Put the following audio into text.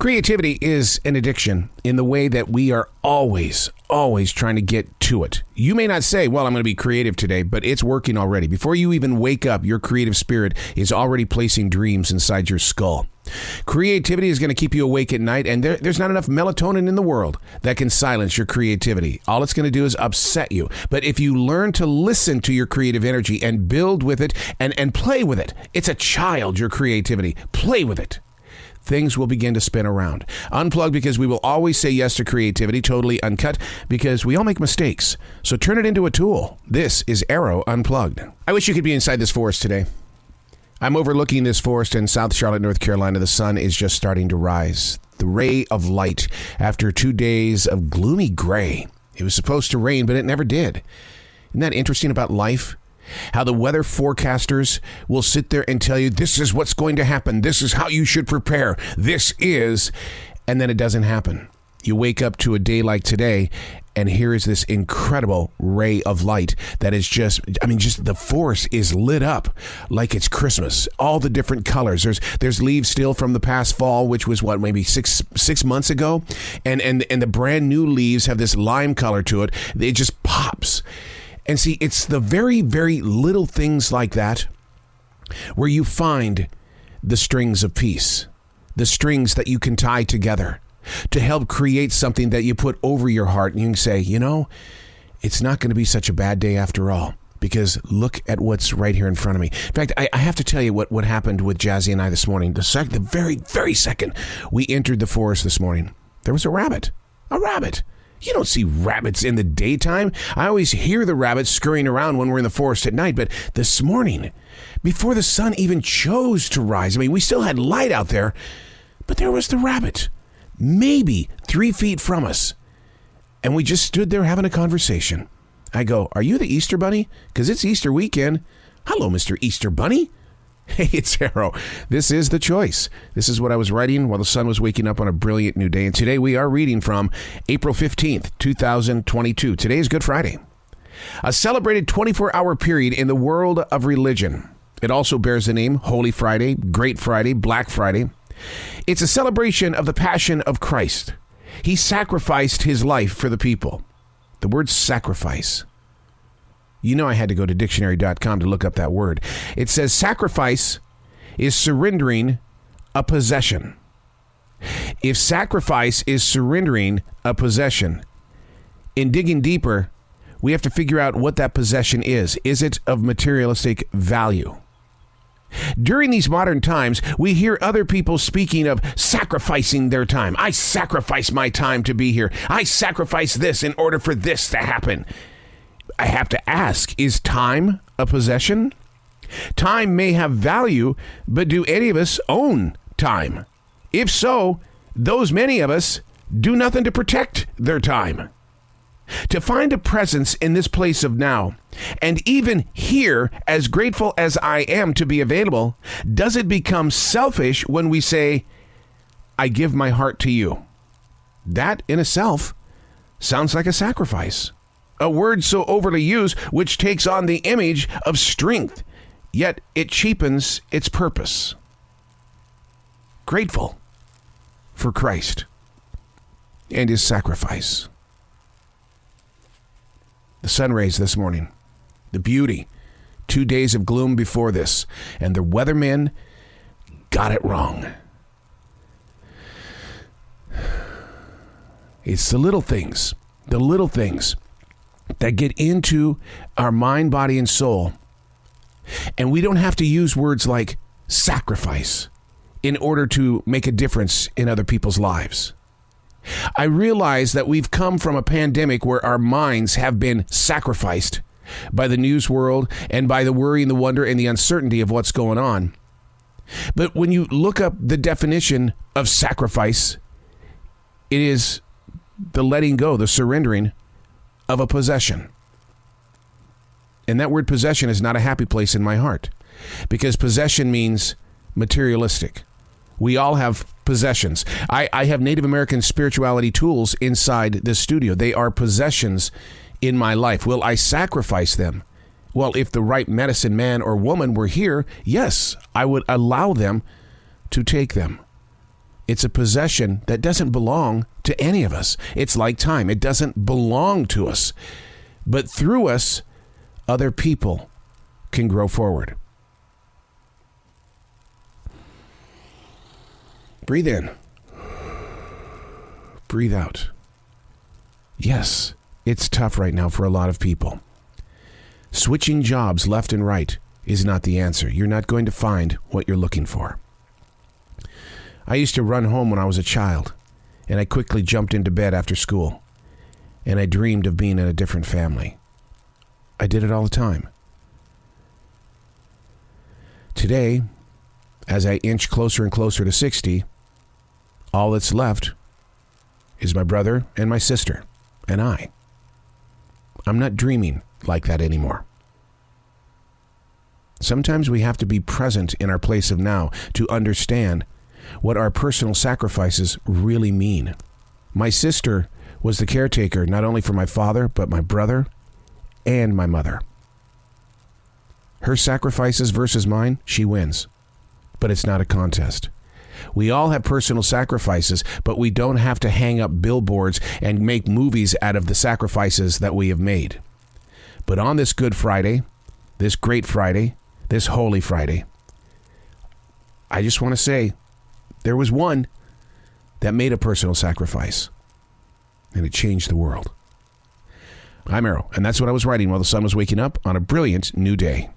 Creativity is an addiction in the way that we are always trying to get to it. You may not say, well, I'm going to be creative today, but it's working already. Before you even wake up, your creative spirit is already placing dreams inside your skull. Creativity is going to keep you awake at night, and there's not enough melatonin in the world that can silence your creativity. All it's going to do is upset you. But if you learn to listen to your creative energy and build with it and play with it, it's a child, your creativity. Play with it. Things will begin to spin around. Unplugged, because we will always say yes to creativity, totally uncut, because we all make mistakes. So turn it into a tool. This is Arroe Unplugged. I wish you could be inside this forest today. I'm overlooking this forest in South Charlotte, North Carolina. The sun is just starting to rise. The ray of light after 2 days of gloomy gray. It was supposed to rain, but it never did. Isn't that interesting about life? How the weather forecasters will sit there and tell you, this is what's going to happen. This is how you should prepare. This is, and then it doesn't happen. You wake up to a day like today, and here is this incredible ray of light that is just the forest is lit up like it's Christmas. All the different colors. There's leaves still from the past fall, which was maybe six months ago, and the brand new leaves have this lime color to it. It just pops. And see, it's the very, very little things like that where you find the strings of peace, the strings that you can tie together to help create something that you put over your heart, and you can say, it's not going to be such a bad day after all, because look at what's right here in front of me. In fact, I have to tell you what happened with Jazzy and I this morning. The very, very second we entered the forest this morning, there was a rabbit. A rabbit. You don't see rabbits in the daytime. I always hear the rabbits scurrying around when we're in the forest at night. But this morning, before the sun even chose to rise, we still had light out there, but there was the rabbit, maybe 3 feet from us. And we just stood there having a conversation. I go, are you the Easter Bunny? Because it's Easter weekend. Hello, Mr. Easter Bunny. Hey, it's Arroe. This is The Choice. This is what I was writing while the sun was waking up on a brilliant new day. And today we are reading from April 15th, 2022. Today is Good Friday. A celebrated 24-hour period in the world of religion. It also bears the name Holy Friday, Great Friday, Black Friday. It's a celebration of the Passion of Christ. He sacrificed his life for the people. The word sacrifice. I had to go to dictionary.com to look up that word. It says sacrifice is surrendering a possession. If sacrifice is surrendering a possession, in digging deeper, we have to figure out what that possession is. Is it of materialistic value? During these modern times, we hear other people speaking of sacrificing their time. I sacrifice my time to be here. I sacrifice this in order for this to happen. I have to ask, is time a possession? Time may have value, but do any of us own time? If so, those many of us do nothing to protect their time. To find a presence in this place of now, and even here, as grateful as I am to be available, does it become selfish when we say, I give my heart to you? That in itself sounds like a sacrifice. A word so overly used, which takes on the image of strength, yet it cheapens its purpose. Grateful for Christ and his sacrifice. The sun rays this morning, the beauty, 2 days of gloom before this, and the weathermen got it wrong. It's the little things that get into our mind, body, and soul. And we don't have to use words like sacrifice in order to make a difference in other people's lives. I realize that we've come from a pandemic where our minds have been sacrificed by the news world and by the worry and the wonder and the uncertainty of what's going on. But when you look up the definition of sacrifice, it is the letting go, the surrendering of a possession. And that word possession is not a happy place in my heart, because possession means materialistic. We all have possessions. I have Native American spirituality tools inside this studio. They are possessions in my life. Will I sacrifice them? Well, if the right medicine man or woman were here, yes, I would allow them to take them. It's a possession that doesn't belong to any of us. It's like time. It doesn't belong to us. But through us, other people can grow forward. Breathe in. Breathe out. Yes, it's tough right now for a lot of people. Switching jobs left and right is not the answer. You're not going to find what you're looking for. I used to run home when I was a child, and I quickly jumped into bed after school, and I dreamed of being in a different family. I did it all the time. Today, as I inch closer and closer to 60, all that's left is my brother and my sister and I. I'm not dreaming like that anymore. Sometimes we have to be present in our place of now to understand what our personal sacrifices really mean. My sister was the caretaker not only for my father, but my brother and my mother. Her sacrifices versus mine, she wins. But it's not a contest. We all have personal sacrifices, but we don't have to hang up billboards and make movies out of the sacrifices that we have made. But on this Good Friday, this Great Friday, this Holy Friday, I just want to say, there was one that made a personal sacrifice, and it changed the world. I'm Arroe, and that's what I was writing while the sun was waking up on a brilliant new day.